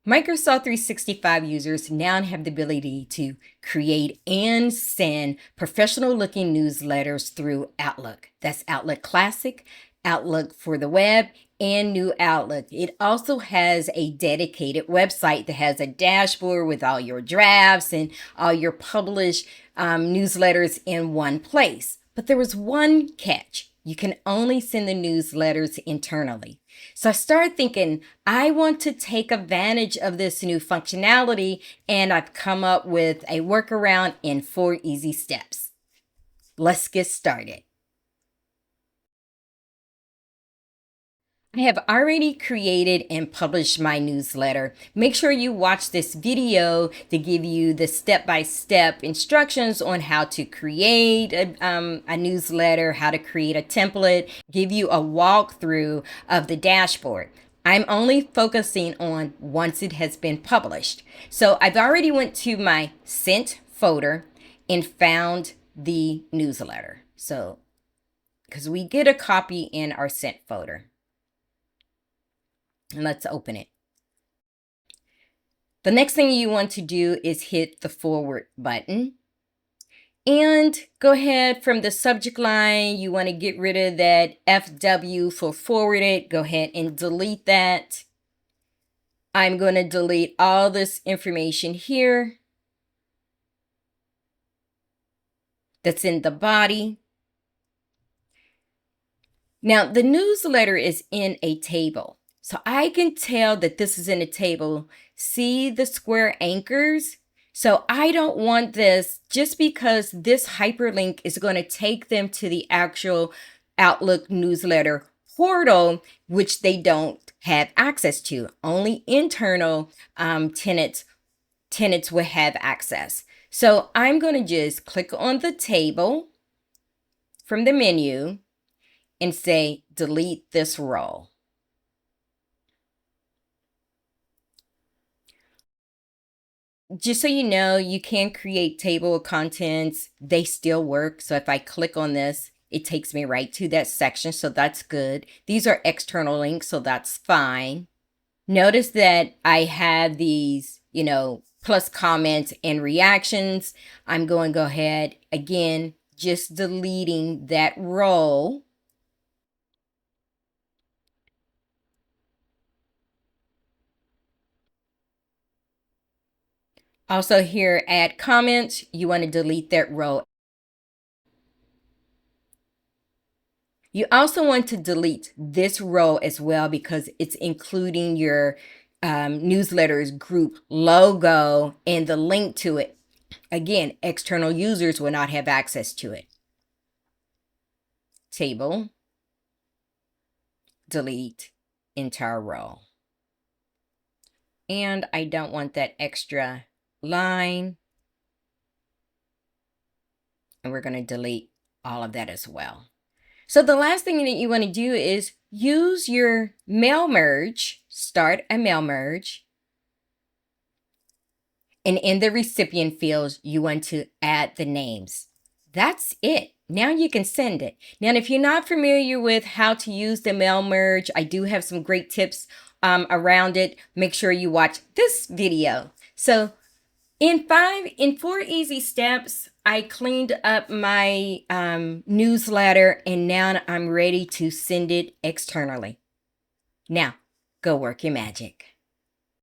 Microsoft 365 users now have the ability to create and send professional looking newsletters through Outlook. That's Outlook Classic, Outlook for the web, and New Outlook. It also has a dedicated website that has a dashboard with all your drafts and all your published newsletters in one place. But there was one catch. You can only send the newsletters internally. So I started thinking, I want to take advantage of this new functionality, and I've come up with a workaround in 4 easy steps. Let's get started. I have already created and published my newsletter. Make sure you watch this video to give you the step-by-step instructions on how to create a newsletter, how to create a template, give you a walkthrough of the dashboard. I'm only focusing on once it has been published. So I've already went to my sent folder and found the newsletter. So, because we get a copy in our sent folder. And let's open it. The next thing you want to do is hit the forward button and go ahead from the subject line. You want to get rid of that FW for forwarded. Go ahead and delete that. I'm going to delete all this information here that's in the body. Now, the newsletter is in a table. So I can tell that this is in a table. See the square anchors? So I don't want this just because this hyperlink is going to take them to the actual Outlook newsletter portal, which they don't have access to. Only internal tenants will have access. So I'm going to just click on the table from the menu and say, delete this row. Just so you know, you can create table of contents. They still work. So if I click on this, it takes me right to that section. So that's good. These are external links, so that's fine. Notice that I have these, plus comments and reactions. I'm going to go ahead again, just deleting that row. Also here, add comments. You want to delete that row. You also want to delete this row as well because it's including your newsletters group logo and the link to it. Again, external users will not have access to it. Table, delete entire row. And I don't want that extra line. And we're going to delete all of that as well. So the last thing that you want to do is use your mail merge, start a mail merge. And in the recipient fields, you want to add the names. That's it. Now you can send it. Now, if you're not familiar with how to use the mail merge, I do have some great tips around it. Make sure you watch this video. So in 4 easy steps, I cleaned up my newsletter and now I'm ready to send it externally. Now, go work your magic.